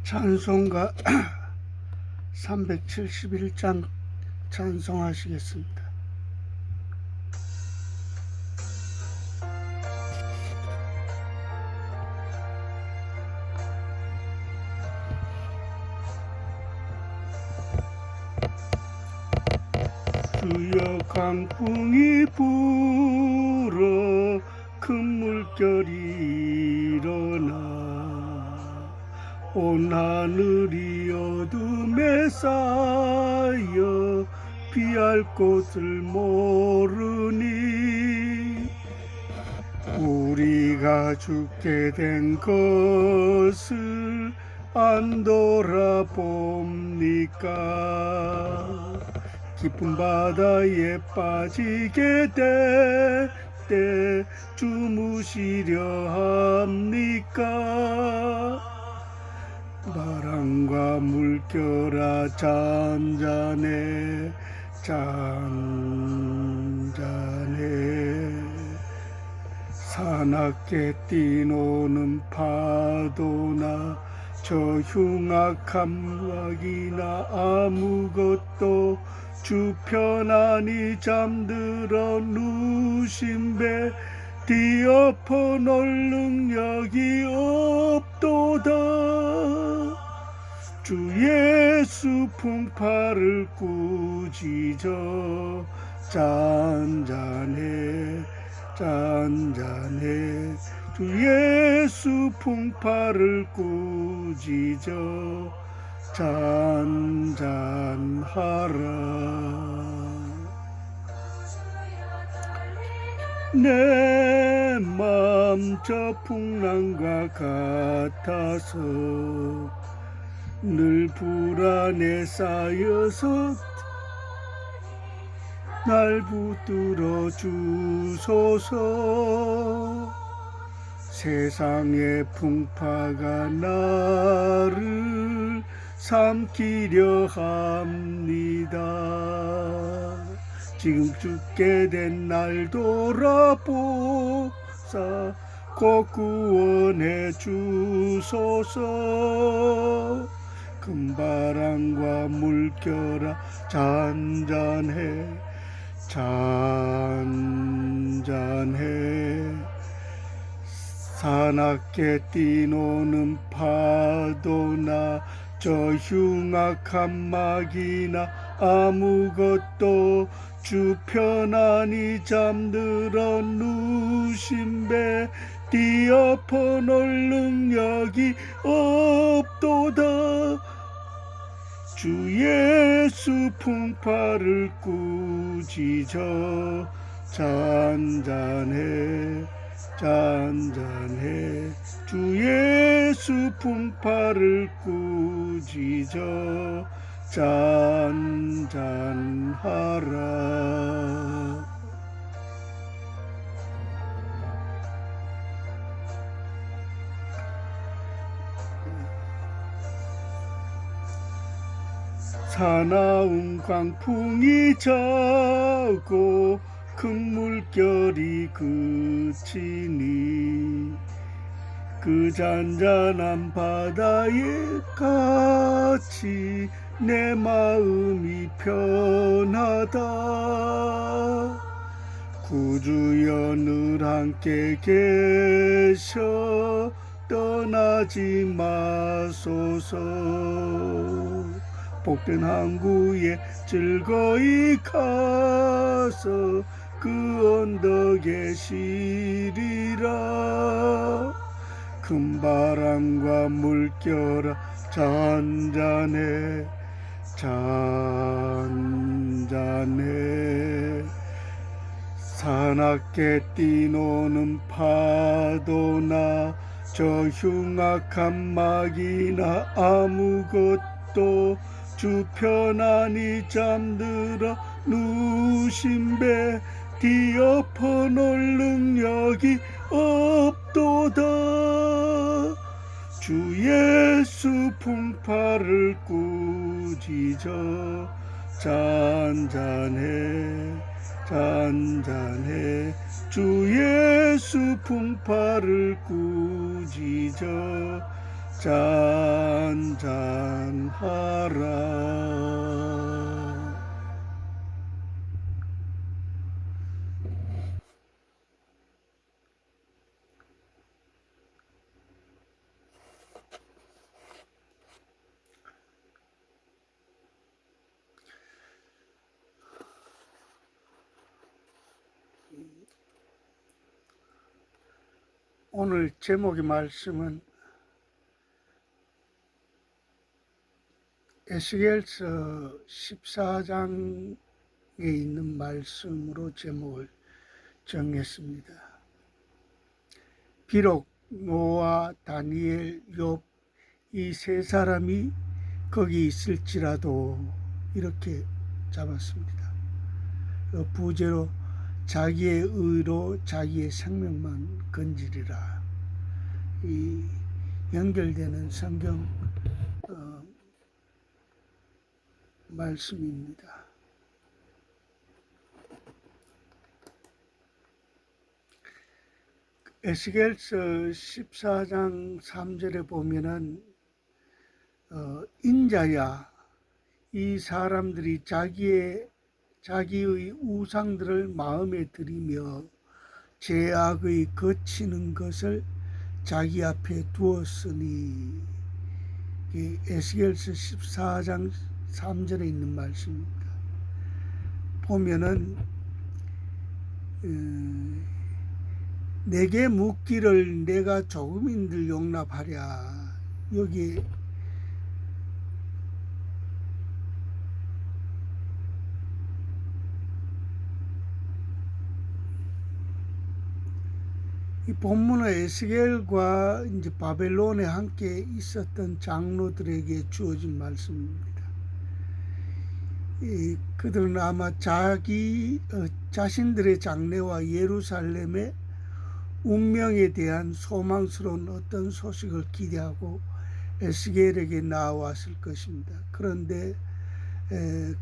찬송가 371장 찬송하시겠습니다. 주여 강풍이 불어 큰 물결이 일어나 온 하늘이 어둠에 쌓여 피할 곳을 모르니 우리가 죽게 된 것을 안 돌아봅니까? 깊은 바다에 빠지게 될 때 주무시려 합니까? 바람과 물결아 잔잔해 잔잔해 사납게 뛰노는 파도나 저 흉악한 막이나 아무것도 주 편안히 잠들어 누신 배 뒤엎어 놓을 능력이 없도다. 주 예수 풍파를 꾸짖어 잔잔해 잔잔해 주 예수 풍파를 꾸짖어 잔잔하라. 내 맘 저 풍랑과 같아서 늘 불안에 쌓여서 날 붙들어 주소서. 세상의 풍파가 나를 삼키려 합니다. 지금 죽게 된 날 돌아보사 꼭 구원해 주소서. 큰 바람과 물결아 잔잔해 잔잔해 사납게 뛰노는 파도나 저 흉악한 막이나 아무것도 주 편안히 잠들어 누신 배 뒤엎어 놓을 능력이 없도다. 주 예수 풍파를 꾸짖어 잔잔해 잔잔해 주 예수 풍파를 꾸짖어 잔잔하라. 사나운 광풍이 자고 큰 물결이 그치니 그 잔잔한 바다에 같이 내 마음이 편하다. 구주여 늘 함께 계셔 떠나지 마소서. 복된 항구에 즐거이 가서 그 언덕에 쉬리라. 큰 바람과 물결아 잔잔해 잔잔해 사납게 뛰노는 파도나 저 흉악한 막이나 아무것도 주 편안히 잠들어 누신 배 뒤엎어 놓을 능력이 없도다. 주 예수 풍파를 꾸짖어 잔잔해 잔잔해 주 예수 풍파를 꾸짖어 잔잔하라. 오늘 제목의 말씀은 에스겔서 14장에 있는 말씀으로 제목을 정했습니다. 비록 노아, 다니엘, 욥 이 세 사람이 거기 있을지라도 이렇게 잡았습니다. 부제로 자기의 의로 자기의 생명만 건지리라. 이 연결되는 성경 말씀입니다. 에스겔서 14장 3절에 보면은 인자야, 이 사람들이 자기의 우상들을 마음에 들이며 죄악의 거치는 것을 자기 앞에 두었으니, 에스겔서 14장 3절에 있는 말씀입니다. 보면은 내게 묻기를 내가 조금인들 용납하랴. 여기 이 본문은 에스겔과 이제 바벨론에 함께 있었던 장로들에게 주어진 말씀입니다. 그들은 아마 자신들의 장래와 예루살렘의 운명에 대한 소망스러운 어떤 소식을 기대하고 에스겔에게 나왔을 것입니다. 그런데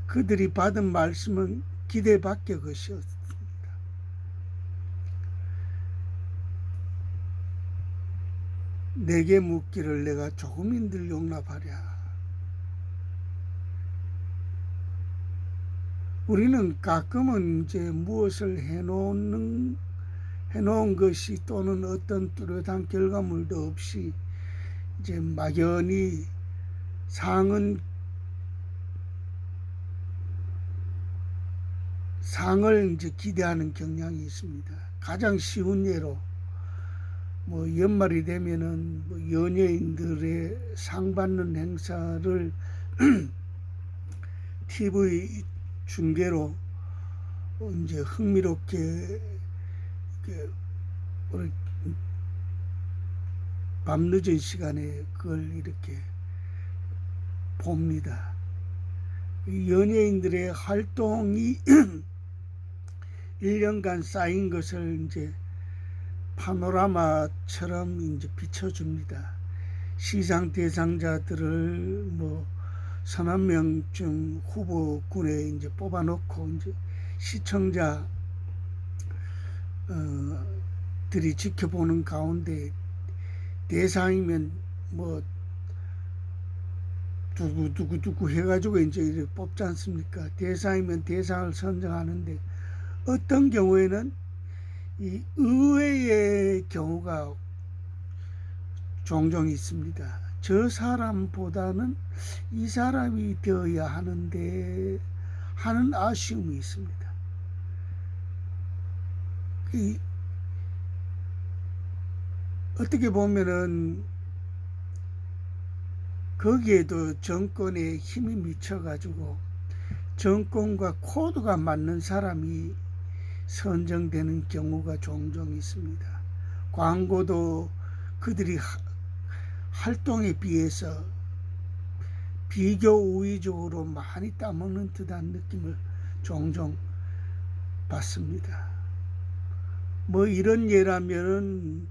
그들이 받은 말씀은 기대 밖의 것이었습니다. 내게 묻기를 내가 조금인들 용납하랴. 우리는 가끔은 이제 무엇을 해놓은 것이 또는 어떤 뚜렷한 결과물도 없이 이제 막연히 상을 이제 기대하는 경향이 있습니다. 가장 쉬운 예로 연말이 되면은 연예인들의 상 받는 행사를 TV 중계로 이제 흥미롭게 밤늦은 시간에 그걸 이렇게 봅니다. 연예인들의 활동이 1년간 쌓인 것을 이제 파노라마처럼 이제 비춰줍니다. 시상 대상자들을 서너 명쯤 후보군에 이제 뽑아놓고 이제 시청자 들이 지켜보는 가운데 대상이면 누구 해가지고 이제 이렇게 뽑지 않습니까? 대상이면 대상을 선정하는데 어떤 경우에는 이 의외의 경우가 종종 있습니다. 저 사람보다는 이 사람이 되어야 하는데 하는 아쉬움이 있습니다. 어떻게 보면은 거기에도 정권에 힘이 미쳐가지고 정권과 코드가 맞는 사람이 선정되는 경우가 종종 있습니다. 광고도 그들이 활동에 비해서 비교 우위적으로 많이 따먹는 듯한 느낌을 종종 받습니다. 이런 예라면은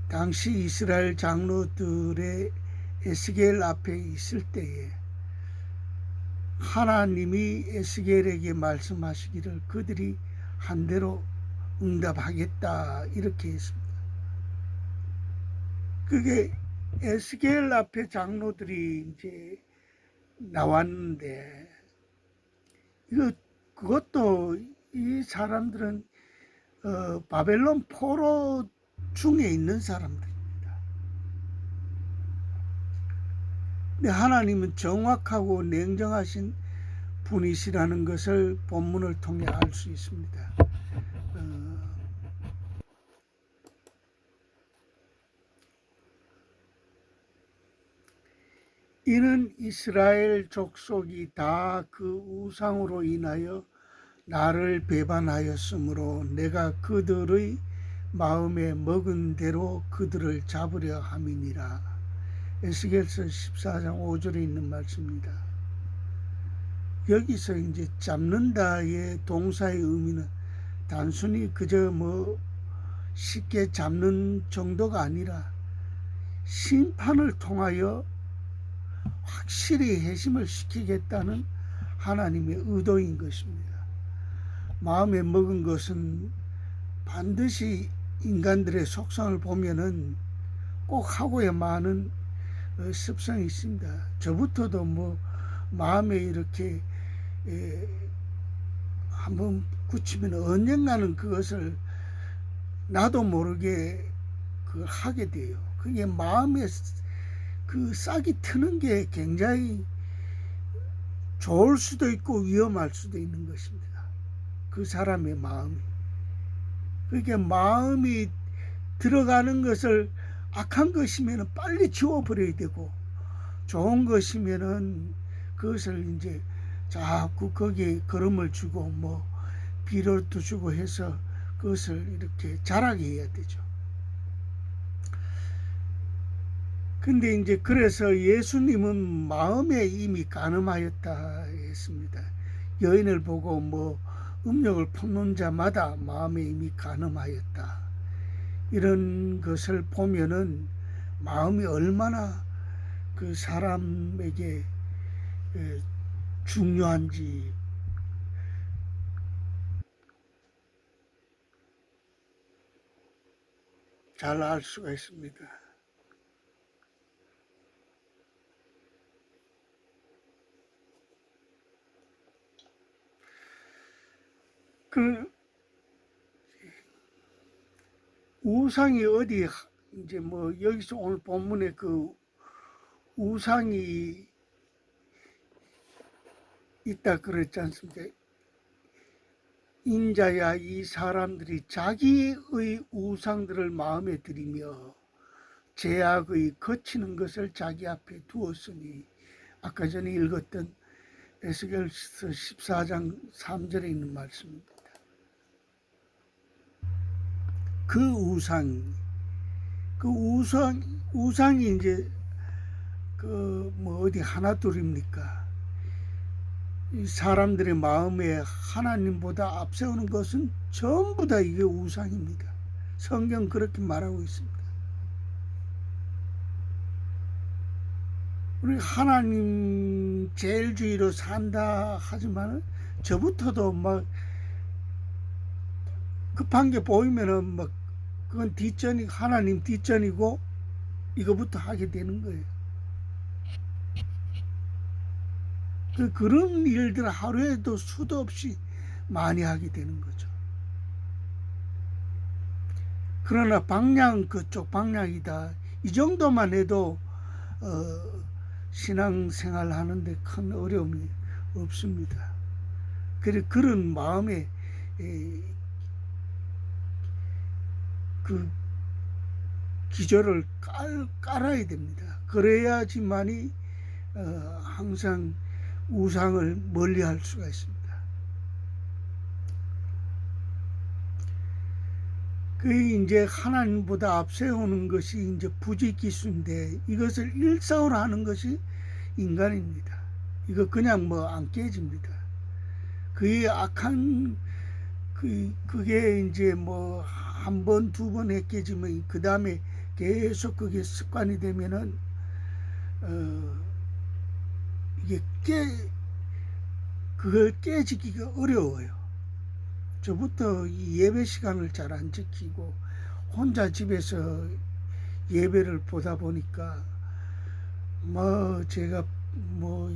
당시 이스라엘 장로들의 에스겔 앞에 있을 때에 하나님이 에스겔에게 말씀하시기를 그들이 한 대로 응답하겠다 이렇게 했습니다. 그게 에스겔 앞에 장로들이 이제 나왔는데, 그것도 이 사람들은 바벨론 포로 중에 있는 사람들입니다. 근데 하나님은 정확하고 냉정하신 분이시라는 것을 본문을 통해 알 수 있습니다. 이는 이스라엘 족속이 다 그 우상으로 인하여 나를 배반하였으므로 내가 그들의 마음에 먹은 대로 그들을 잡으려 함이니라. 에스겔서 14장 5절에 있는 말씀입니다. 여기서 이제 잡는다의 동사의 의미는 단순히 그저 쉽게 잡는 정도가 아니라 심판을 통하여 확실히 회심을 시키겠다는 하나님의 의도인 것입니다. 마음에 먹은 것은 반드시 인간들의 속성을 보면은 꼭 하고야 마는 습성이 있습니다. 저부터도 마음에 이렇게 한번 굳히면 언젠가는 그것을 나도 모르게 하게 돼요. 그게 마음에 그 싹이 트는 게 굉장히 좋을 수도 있고 위험할 수도 있는 것입니다. 그 사람의 마음이. 그게 마음이 들어가는 것을 악한 것이면 빨리 지워버려야 되고, 좋은 것이면은 그것을 이제 자꾸 거기에 걸음을 주고 비료도 주고 해서 그것을 이렇게 자라게 해야 되죠. 근데 이제 그래서 예수님은 마음에 이미 간음하였다 했습니다. 여인을 보고 음욕을 품는 자마다 마음에 이미 간음하였다. 이런 것을 보면은 마음이 얼마나 그 사람에게 중요한지 잘 알 수가 있습니다. 그 우상이 어디 이제 여기서 오늘 본문에 그 우상이 있다 그랬지 않습니까? 인자야 이 사람들이 자기의 우상들을 마음에 들이며 죄악의 거치는 것을 자기 앞에 두었으니, 아까 전에 읽었던 에스겔서 14장 3절에 있는 말씀입니다. 그 우상이 이제 어디 하나둘입니까? 이 사람들의 마음에 하나님보다 앞세우는 것은 전부 다 이게 우상입니다. 성경 그렇게 말하고 있습니다. 우리 하나님 제일주의로 산다 하지만은 저부터도 급한 게 보이면은 그건 뒷전이 하나님 뒷전이고 이거부터 하게 되는 거예요. 그런 일들 하루에도 수도 없이 많이 하게 되는 거죠. 그러나 방향 그쪽 방향이다. 이 정도만 해도 신앙생활 하는데 큰 어려움이 없습니다. 그런 마음에 그 기저를 깔아야 됩니다. 그래야지만이 항상 우상을 멀리할 수가 있습니다. 그게 이제 하나님보다 앞세우는 것이 이제 부지기수인데, 이것을 일상으로 하는 것이 인간입니다. 이거 그냥 안 깨집니다. 그의 악한 그게 이제 한 번, 두 번 깨지면 그 다음에 계속 그게 습관이 되면은 이게 그걸 깨지기가 어려워요. 저부터 이 예배 시간을 잘 안 지키고 혼자 집에서 예배를 보다 보니까 뭐 제가 뭐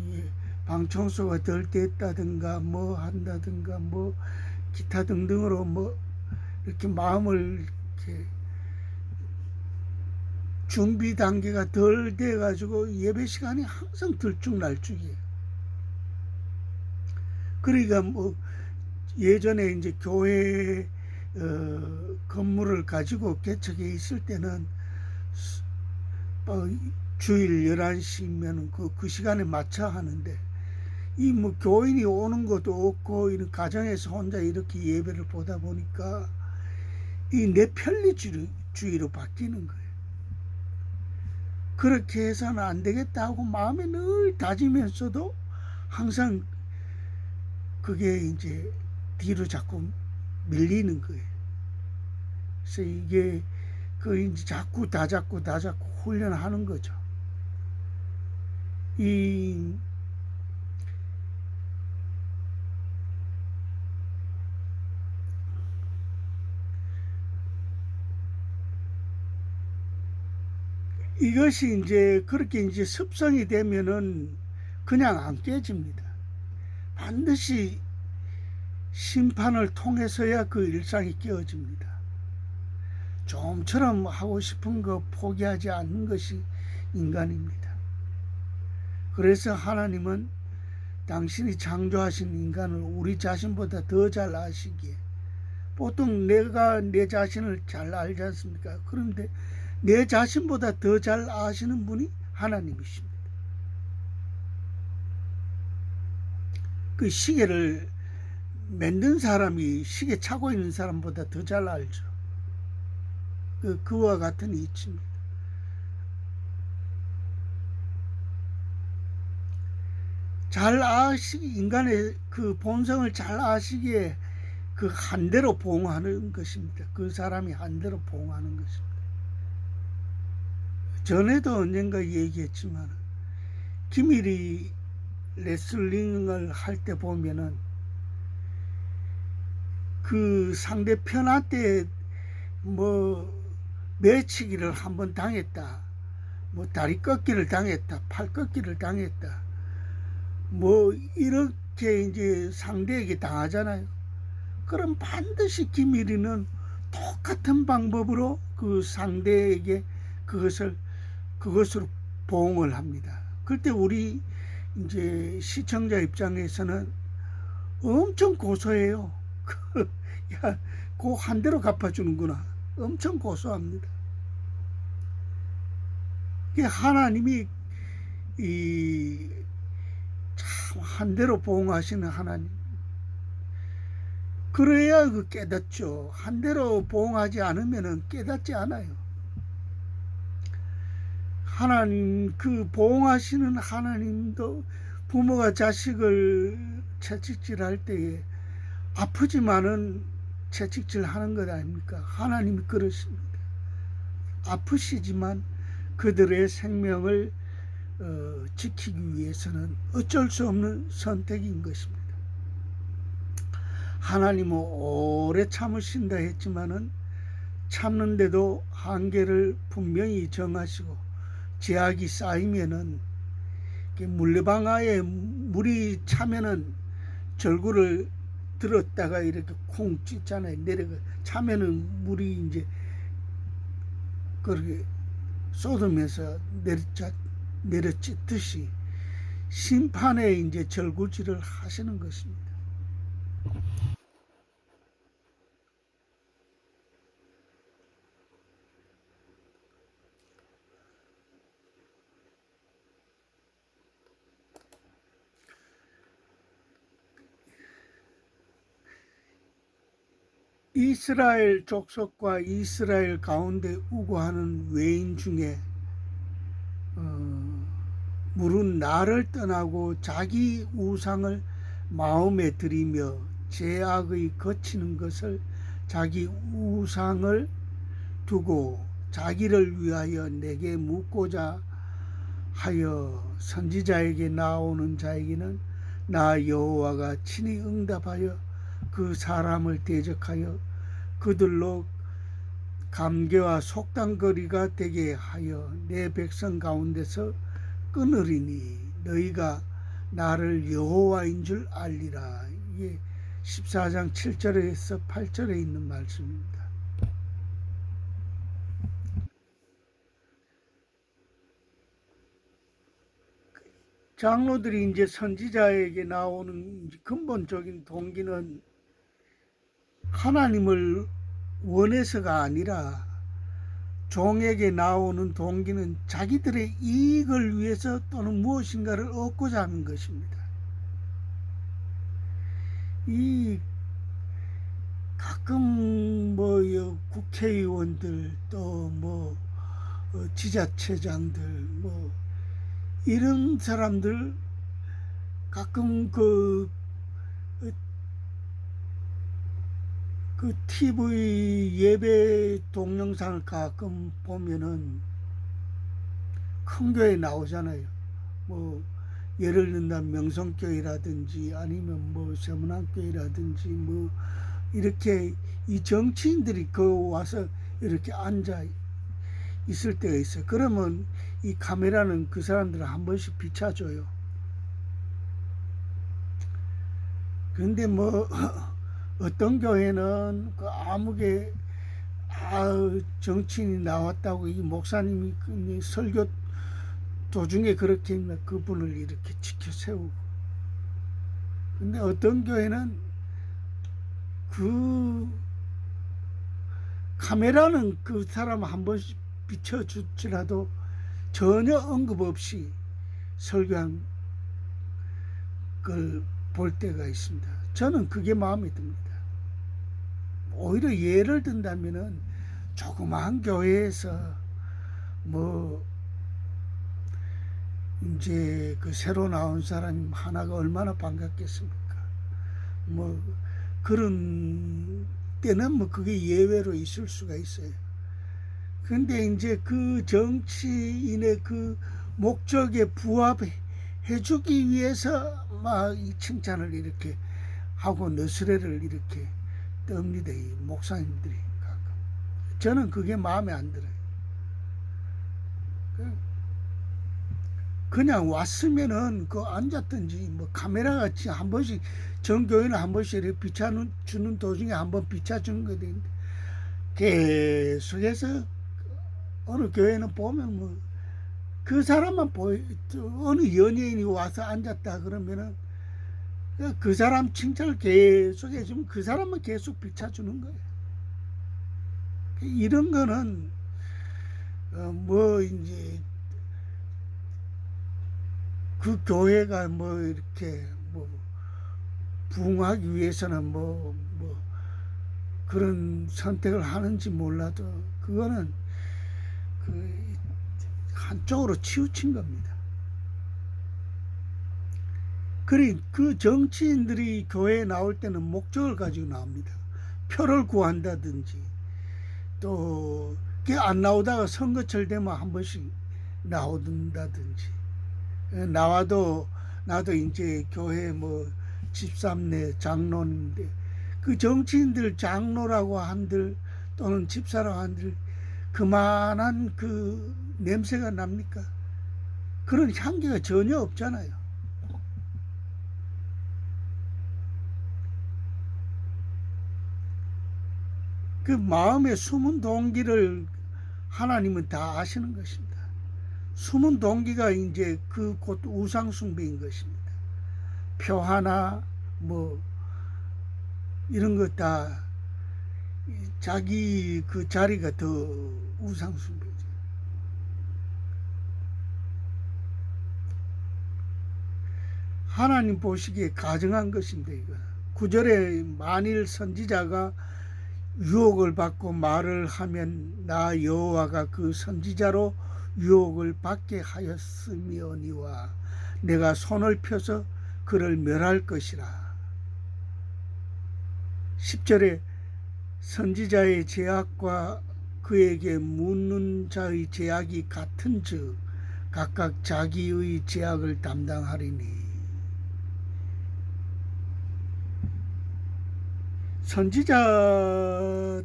방 청소가 덜 됐다든가 뭐 한다든가 뭐 기타 등등으로 뭐 이렇게 마음을 이렇게 준비 단계가 덜 돼 가지고 예배 시간이 항상 들쭉날쭉이에요. 그러니까 뭐 예전에 이제 교회 건물을 가지고 개척해 있을 때는 주일 11시면 그 시간에 맞춰 하는데 이 뭐 교인이 오는 것도 없고 이런 가정에서 혼자 이렇게 예배를 보다 보니까 이 내 편리주의로 바뀌는 거예요. 그렇게 해서는 안 되겠다 하고 마음에 늘 다지면서도 항상 그게 이제 뒤로 자꾸 밀리는 거예요. 그래서 이게 그 이제 자꾸 다 잡고 훈련하는 거죠. 이것이 이제 그렇게 이제 습성이 되면은 그냥 안 깨집니다. 반드시 심판을 통해서야 그 일상이 깨어집니다. 좀처럼 하고 싶은 거 포기하지 않는 것이 인간입니다. 그래서 하나님은 당신이 창조하신 인간을 우리 자신보다 더 잘 아시기에, 보통 내가 내 자신을 잘 알지 않습니까? 그런데 내 자신보다 더 잘 아시는 분이 하나님이십니다. 그 시계를 만든 사람이 시계 차고 있는 사람보다 더 잘 알죠. 그와 같은 이치입니다. 인간의 그 본성을 잘 아시기에 그 한대로 보응하는 것입니다. 그 사람이 한대로 보응하는 것입니다. 전에도 언젠가 얘기했지만 김일이 레슬링을 할 때 보면은 그 상대편한테 뭐 매치기를 한번 당했다, 뭐 다리 꺾기를 당했다, 팔 꺾기를 당했다, 뭐 이렇게 이제 상대에게 당하잖아요. 그럼 반드시 김일이는 똑같은 방법으로 그 상대에게 그것으로 보응을 합니다. 그때 우리 이제 시청자 입장에서는 엄청 고소해요. 야, 그 한 대로 갚아주는구나. 엄청 고소합니다. 하나님이 참 한 대로 보응하시는 하나님. 그래야 깨닫죠. 한 대로 보응하지 않으면 깨닫지 않아요. 하나님, 보응하시는 하나님도 부모가 자식을 채찍질할 때에 아프지만은 채찍질 하는 것 아닙니까? 하나님이 그러십니다. 아프시지만 그들의 생명을 지키기 위해서는 어쩔 수 없는 선택인 것입니다. 하나님은 오래 참으신다 했지만은 참는데도 한계를 분명히 정하시고, 제약이 쌓이면은 물레방아에 물이 차면은 절구를 들었다가 이렇게 콩 찢잖아요. 내려가 차면은 물이 이제 그렇게 쏟으면서 내려찢듯이 심판에 이제 절구질을 하시는 것입니다. 이스라엘 족속과 이스라엘 가운데 우고하는 외인 중에 물은 나를 떠나고 자기 우상을 마음에 들이며 죄악의 거치는 것을, 자기 우상을 두고 자기를 위하여 내게 묻고자 하여 선지자에게 나오는 자에게는 나 여호와가 친히 응답하여 그 사람을 대적하여 그들로 감개와 속단거리가 되게 하여 내 백성 가운데서 끊으리니 너희가 나를 여호와인 줄 알리라. 이게 14장 7절에서 8절에 있는 말씀입니다. 장로들이 이제 선지자에게 나오는 근본적인 동기는 하나님을 원해서가 아니라 종에게 나오는 동기는 자기들의 이익을 위해서 또는 무엇인가를 얻고자 하는 것입니다. 이 가끔 뭐 국회의원들 또 뭐 지자체장들 뭐 이런 사람들 가끔 그 TV 예배 동영상을 가끔 보면은 큰 교회 나오잖아요. 뭐 예를 들면 명성교회라든지 아니면 뭐 세문안교회라든지 뭐 이렇게 이 정치인들이 그 와서 이렇게 앉아 있을 때가 있어요. 그러면 이 카메라는 그 사람들을 한 번씩 비춰줘요. 근데 뭐 어떤 교회는 그 아무개 정치인이 나왔다고 이 목사님이 설교 도중에 그렇게 그분을 이렇게 지켜 세우고, 근데 어떤 교회는 그 카메라는 그 사람 한 번씩 비춰주지라도 전혀 언급 없이 설교한 걸 볼 때가 있습니다. 저는 그게 마음에 듭니다. 오히려 예를 든다면은 조그마한 교회에서 뭐 이제 그 새로 나온 사람 하나가 얼마나 반갑겠습니까? 뭐 그런 때는 뭐 그게 예외로 있을 수가 있어요. 근데 이제 그 정치인의 그 목적에 부합해주기 위해서 막 이 칭찬을 이렇게 하고 너스레를 이렇게 떱니다. 이 목사님들이 가끔. 저는 그게 마음에 안 들어요. 그냥 왔으면은 그 앉았든지 뭐 카메라 같이 한 번씩 전교회는 한 번씩 이렇게 비춰주는 도중에 한 번 비춰주는 거 되는데 계속해서 어느 교회는 보면 뭐 그 사람만 어느 연예인이 와서 앉았다 그러면은 그 사람 칭찬을 계속 해주면 그 사람만 계속 비춰주는 거예요. 이런 거는 뭐 이제 그 교회가 뭐 이렇게 뭐 부흥하기 위해서는 뭐 그런 선택을 하는지 몰라도 그거는 그 한쪽으로 치우친 겁니다. 그 정치인들이 교회에 나올 때는 목적을 가지고 나옵니다. 표를 구한다든지 또 그게 안 나오다가 선거철 되면 한 번씩 나오든다든지, 나도 이제 교회 뭐 집사네 장로인데 그 정치인들 장로라고 한들 또는 집사라고 한들 그만한 그 냄새가 납니까? 그런 향기가 전혀 없잖아요. 그 마음의 숨은 동기를 하나님은 다 아시는 것입니다. 숨은 동기가 이제 그 곧 우상숭배인 것입니다. 표 하나 뭐 이런 것 다 자기 그 자리가 더 우상숭배죠. 하나님 보시기에 가증한 것인데 이거 9절에 만일 선지자가 유혹을 받고 말을 하면 나 여호와가 그 선지자로 유혹을 받게 하였으며니와 내가 손을 펴서 그를 멸할 것이라. 10절에 선지자의 죄악과 그에게 묻는 자의 죄악이 같은즉 각각 자기의 죄악을 담당하리니. 선지자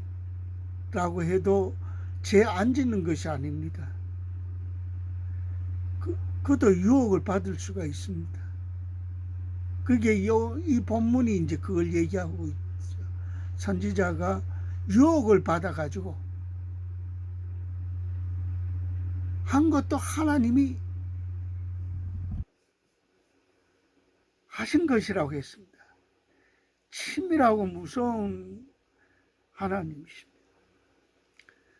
해도 죄 안 짓는 것이 아닙니다. 그도 유혹을 받을 수가 있습니다. 그게 이 본문이 이제 그걸 얘기하고 있죠. 선지자가 유혹을 받아가지고 한 것도 하나님이 하신 것이라고 했습니다. 치밀하고 무서운 하나님이십니다.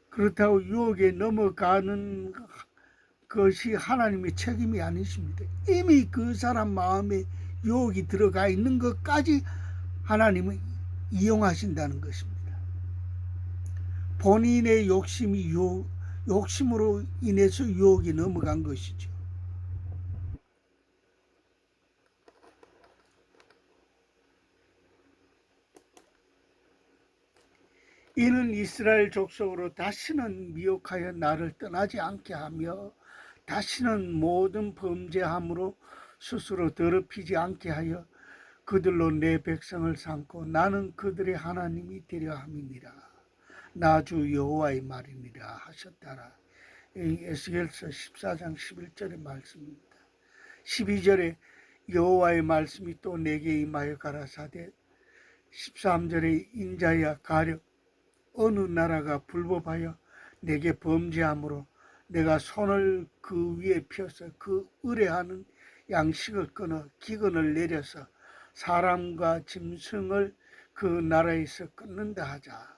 그렇다고 유혹에 넘어가는 것이 하나님의 책임이 아니십니다. 이미 그 사람 마음에 유혹이 들어가 있는 것까지 하나님은 이용하신다는 것입니다. 본인의 욕심으로 인해서 유혹이 넘어간 것이죠. 이는 이스라엘 족속으로 다시는 미혹하여 나를 떠나지 않게 하며 다시는 모든 범죄함으로 스스로 더럽히지 않게 하여 그들로 내 백성을 삼고 나는 그들의 하나님이 되려 함이니라. 나 주 여호와의 말이니라 하셨다라. 에스겔서 14장 11절의 말씀입니다. 12절에 여호와의 말씀이 또 내게 임하여 가라사대 13절에 인자야 가려 어느 나라가 불법하여 내게 범죄함으로 내가 손을 그 위에 펴서 그 의뢰하는 양식을 끊어 기근을 내려서 사람과 짐승을 그 나라에서 끊는다 하자.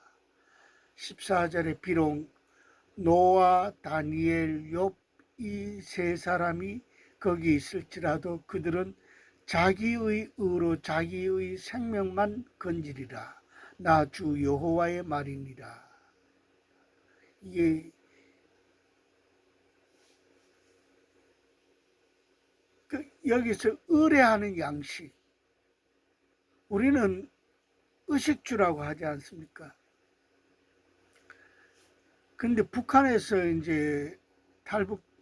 14절에 비록 노아, 다니엘, 욥 이 세 사람이 거기 있을지라도 그들은 자기의 의로 자기의 생명만 건지리라. 나 주 여호와의 말이니라. 이게 여기서 의뢰하는 양식, 우리는 의식주라고 하지 않습니까? 근데 북한에서 이제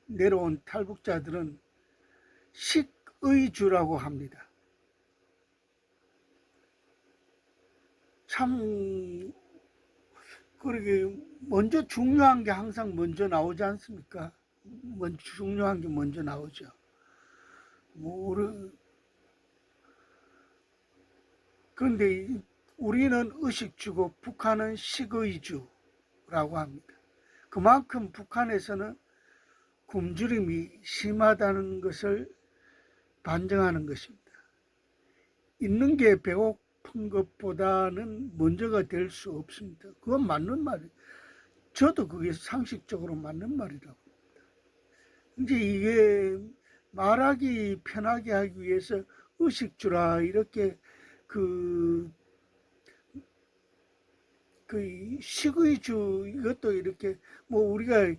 내려온 탈북자들은 식의주라고 합니다. 참 그러게 먼저 중요한 게 항상 먼저 나오지 않습니까? 중요한 게 먼저 나오죠. 그런데 우리는 의식주고 북한은 식의주라고 합니다. 그만큼 북한에서는 굶주림이 심하다는 것을 반증하는 것입니다. 있는 게 배고픈 것보다는 먼저가 될 수 없습니다. 그건 맞는 말이에요. 저도 그게 상식적으로 맞는 말이라고 합니다. 이제 이게 말하기 편하게 하기 위해서 의식주라 이렇게 그 식의주 이것도 이렇게 우리가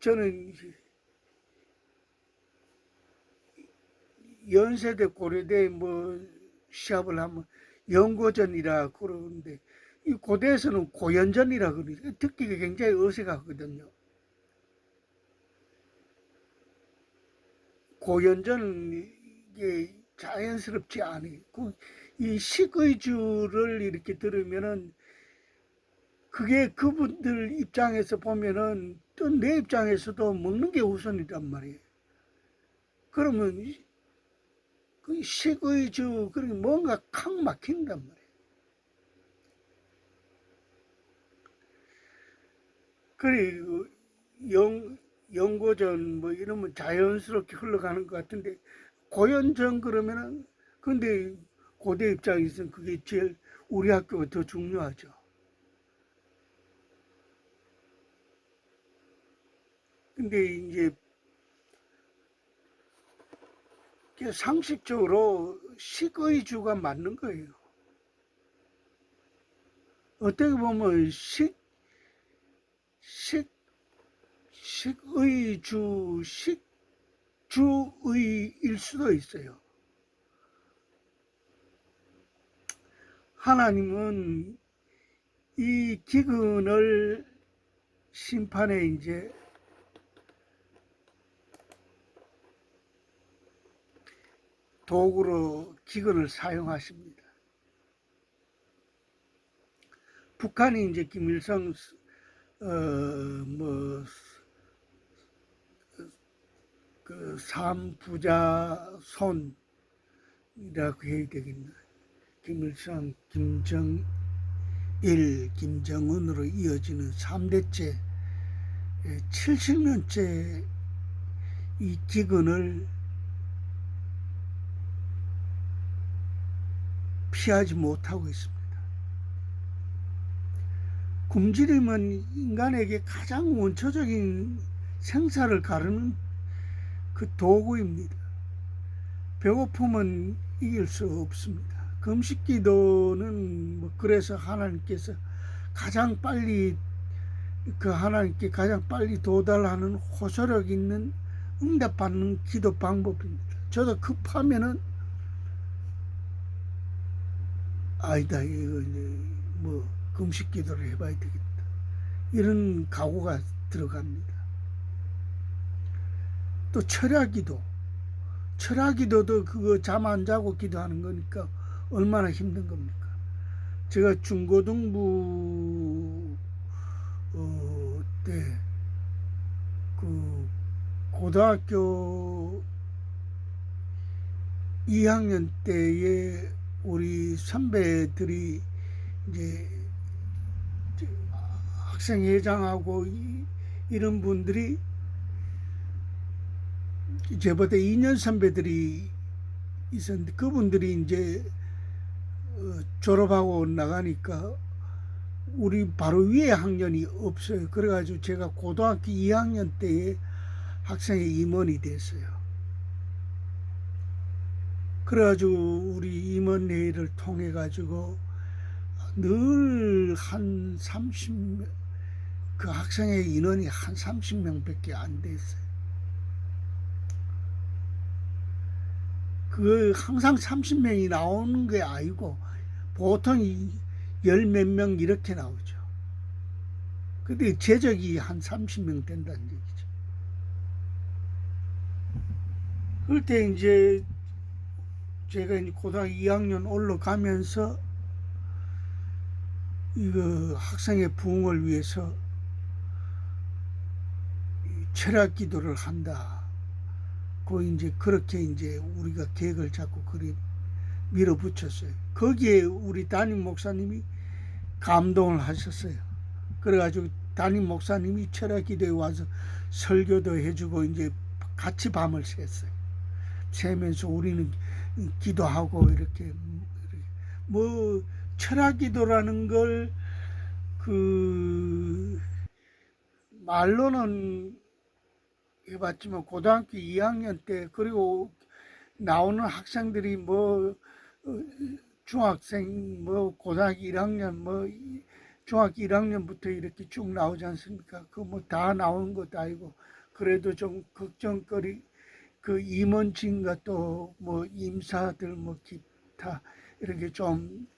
저는 연세대 고려대 시합을 하면 연고전이라 그러는데 이 고대에서는 고연전이라 그러니까 듣기가 굉장히 어색하거든요. 고연전은 이게 자연스럽지 않고 이 식의주를 이렇게 들으면은 그게 그분들 입장에서 보면은 또 내 입장에서도 먹는 게 우선이란 말이에요. 그러면 그 식의주 그러니 뭔가 칵 막힌단 말이에요. 그리고 연고전 이러면 자연스럽게 흘러가는 것 같은데 고연전 그러면은 근데 고대 입장에서는 그게 제일 우리 학교가 더 중요하죠. 근데 이제 상식적으로 식의주가 맞는 거예요. 어떻게 보면 식주의일 수도 있어요. 하나님은 이 기근을 심판에 이제 도구로 기근을 사용하십니다. 북한이 이제 김일성 뭐, 그 삼부자 손이라고 해야 되겠나. 김일성, 김정일, 김정은으로 이어지는 3대째 70년째 이 기근을 피하지 못하고 있습니다. 굶주림은 인간에게 가장 원초적인 생사를 가르는 그 도구입니다. 배고픔은 이길 수 없습니다. 금식기도는 뭐 그래서 하나님께서 가장 빨리 하나님께 가장 빨리 도달하는 호소력 있는 응답받는 기도 방법입니다. 저도 급하면은 아니다, 이거 뭐 금식기도를 해봐야 되겠다, 이런 각오가 들어갑니다. 또 철야기도도 그거 잠 안 자고 기도하는 거니까 얼마나 힘든 겁니까? 제가 중고등부 때 그 고등학교 2학년 때에 우리 선배들이 이제 학생회장하고 이런 분들이 저보다 2년 선배들이 있었는데 그분들이 이제 졸업하고 나가니까 우리 바로 위에 학년이 없어요. 그래가지고 제가 고등학교 2학년 때에 학생의 임원이 됐어요. 그래가지고 우리 임원회의를 통해 가지고 늘 한 30명, 그 학생의 인원이 한 30명밖에 안 됐어요. 그 항상 30명이 나오는 게 아니고 보통 열 몇 명 이렇게 나오죠. 근데 제적이 한 30명 된다는 얘기죠. 그럴 때 이제 제가 이제 고등학교 2학년 올라가면서 이거 학생의 부흥을 위해서 철학 기도를 한다. 그 이제 그렇게 이제 우리가 계획을 잡고 그리 밀어붙였어요. 거기에 우리 담임 목사님이 감동을 하셨어요. 그래가지고 담임 목사님이 철학 기도에 와서 설교도 해주고 이제 같이 밤을 샜어요. 새면서 우리는 기도하고 이렇게 뭐 철학 기도라는 걸 그 말로는 해봤지만 고등학교 2학년 때 그리고 나오는 학생들이 뭐 중학생 뭐 고등학교 1학년 뭐 중학교 1학년부터 이렇게 쭉 나오지 않습니까? 그 뭐 다 나오는 것도 아니고 그래도 좀 걱정거리 그 임원진과 또 뭐 임사들 뭐 기타 이렇게 좀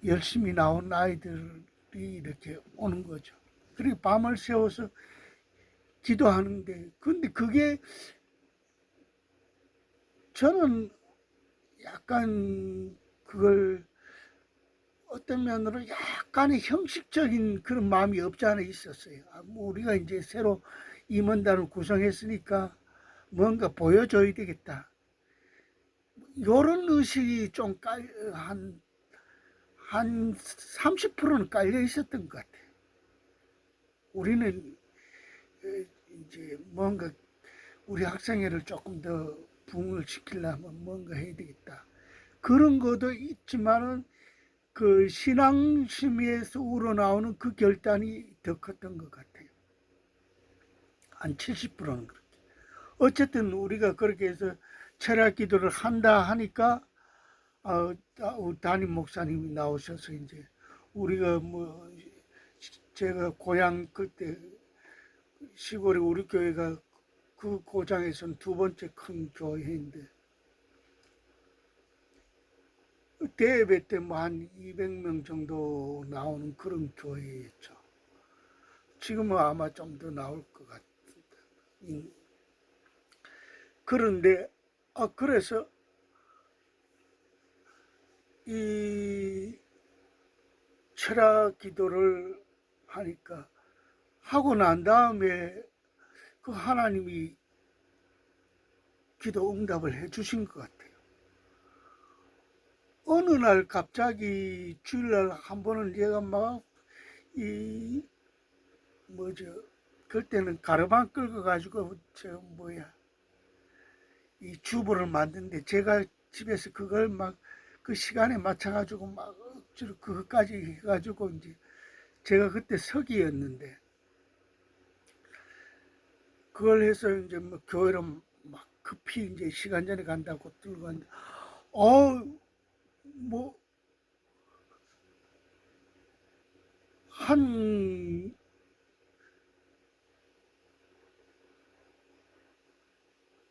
열심히 나온 아이들이 이렇게 오는 거죠. 그리고 밤을 새워서 기도하는데 근데 그게 저는 약간 그걸 어떤 면으로 약간의 형식적인 그런 마음이 없지 않아 있었어요. 뭐 우리가 이제 새로 임원단을 구성했으니까 뭔가 보여줘야 되겠다. 이런 의식이 좀 한 30%는 깔려 있었던 것 같아요. 우리는 이제 뭔가 우리 학생회를 조금 더 부흥을 시키려면 뭔가 해야 되겠다. 그런 것도 있지만은 그 신앙심에서 우러나오는 그 결단이 더 컸던 것 같아요. 한 70%는 그렇게. 어쨌든 우리가 그렇게 해서 철학 기도를 한다 하니까 담임 목사님이 나오셔서 이제 우리가 뭐 제가 고향 그때 시골에 우리 교회가 그 고장에서는 두 번째 큰 교회인데 대예배 때 뭐 한 200명 정도 나오는 그런 교회였죠. 지금은 아마 좀 더 나올 것 같은데. 그런데 그래서 이 철학 기도를 하니까 하고 난 다음에 그 하나님이 기도 응답을 해 주신 것 같아요. 어느 날 갑자기 주일날 한 번은 얘가 막 이 뭐죠, 그때는 가르마 끌고 가지고 저 뭐야 이 주보를 만드는데, 제가 집에서 그걸 막 그 시간에 맞춰 가지고 막 억지로 그것까지 해 가지고 이제 제가 그때 서기였는데, 그걸 해서 이제 뭐 교회로 막 급히 이제 시간 전에 간다고 들고 갔는데, 뭐 한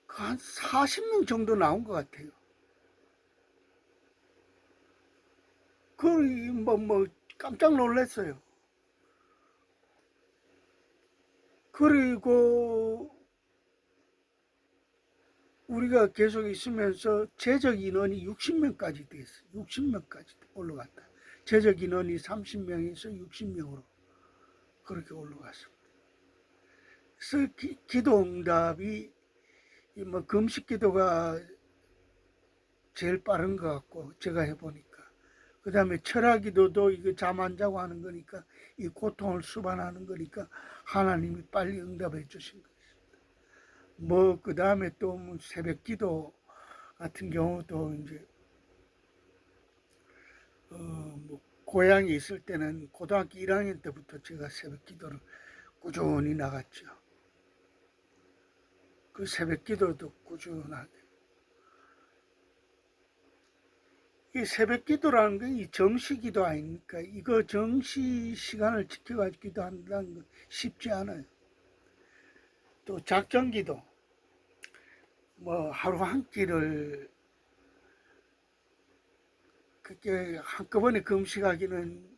한 40명 정도 나온 것 같아요. 그 뭐 깜짝 놀랐어요. 그리고 우리가 계속 있으면서 제적 인원이 60명까지 됐어요. 60명까지 올라갔다. 제적 인원이 30명에서 60명으로 그렇게 올라갔습니다. 그래서 기도 응답이 뭐 금식 기도가 제일 빠른 것 같고, 제가 해보니까. 그 다음에 철학 기도도 이거 잠 안 자고 하는 거니까, 이 고통을 수반하는 거니까 하나님이 빨리 응답해 주신 거예요. 뭐 그 다음에 또 뭐 새벽 기도 같은 경우도 이제 뭐 고향에 있을 때는 고등학교 1학년 때부터 제가 새벽 기도를 꾸준히 나갔죠. 그 새벽 기도도 꾸준하게. 이 새벽 기도라는 건 이 정시 기도 아닙니까? 이거 정시 시간을 지켜가지고 기도한다는 건 쉽지 않아요. 또 작정 기도, 뭐 하루 한 끼를 그렇게 한꺼번에 금식하기는,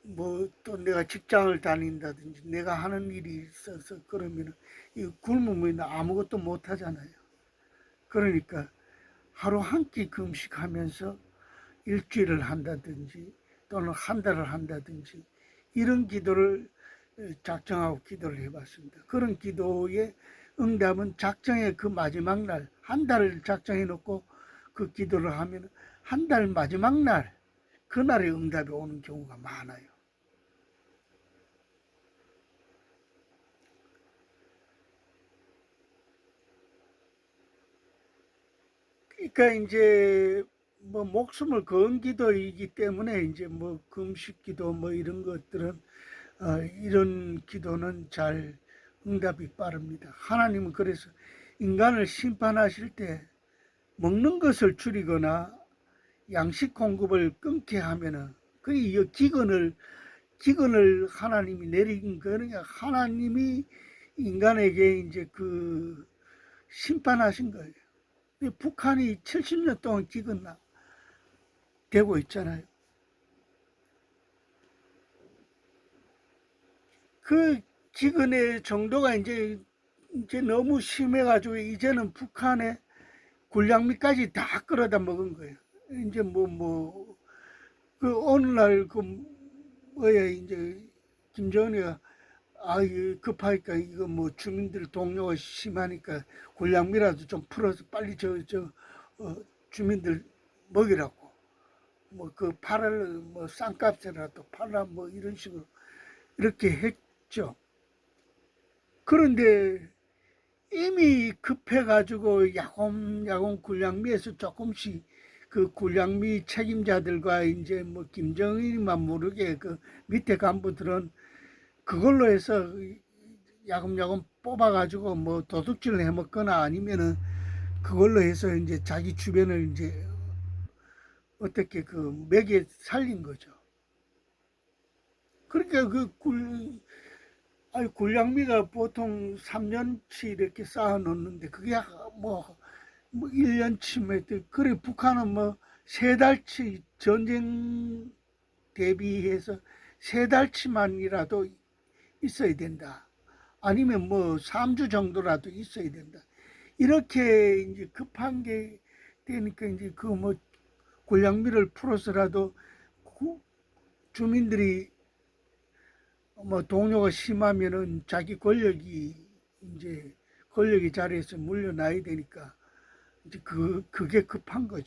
뭐 또 내가 직장을 다닌다든지 내가 하는 일이 있어서 그러면 이 굶으면 아무것도 못 하잖아요. 그러니까 하루 한 끼 금식하면서 일주일을 한다든지 또는 한 달을 한다든지 이런 기도를 작정하고 기도를 해봤습니다. 그런 기도의 응답은 작정의 그 마지막 날, 한 달을 작정해 놓고 그 기도를 하면 한 달 마지막 날, 그날의 응답이 오는 경우가 많아요. 그러니까 이제 뭐 목숨을 건 기도이기 때문에 이제 뭐 금식 기도 뭐 이런 것들은 이런 기도는 잘 응답이 빠릅니다. 하나님은 그래서 인간을 심판하실 때 먹는 것을 줄이거나 양식 공급을 끊게 하면은 그 기근을 하나님이 내린 거니까, 하나님이 인간에게 이제 그 심판하신 거예요. 북한이 70년 동안 기근 되고 있잖아요. 그 기근의 정도가 이제 너무 심해가지고 이제는 북한의 군량미까지 다 끌어다 먹은 거예요. 이제 그 어느 날 그 뭐야 이제 김정은이가 급하니까 이거 뭐 주민들 동료가 심하니까 군량미라도 좀 풀어서 빨리 어, 주민들 먹이라고, 뭐 그 팔을 뭐 싼값이라도 팔라 뭐 이런 식으로 이렇게 했죠. 그런데 이미 급해가지고 야곱야곱 군량미에서 조금씩 그 군량미 책임자들과 이제 뭐 김정일만 모르게 그 밑에 간부들은 그걸로 해서 야금야금 뽑아가지고 뭐 도둑질을 해먹거나 아니면은 그걸로 해서 이제 자기 주변을 이제 어떻게 그 먹여 살린 거죠. 그러니까 아니 군량미가 보통 3년치 이렇게 쌓아 놓는데 그게 뭐 1년치면 그래 북한은 뭐 3달치 전쟁 대비해서 3달치만이라도 있어야 된다. 아니면 뭐 3주 정도라도 있어야 된다. 이렇게 이제 급한 게 되니까 이제 그 뭐 군량미를 풀어서라도 주민들이 뭐 동료가 심하면은 자기 권력이 이제 권력의 자리에서 물러나야 되니까 이제 그게 급한 거죠.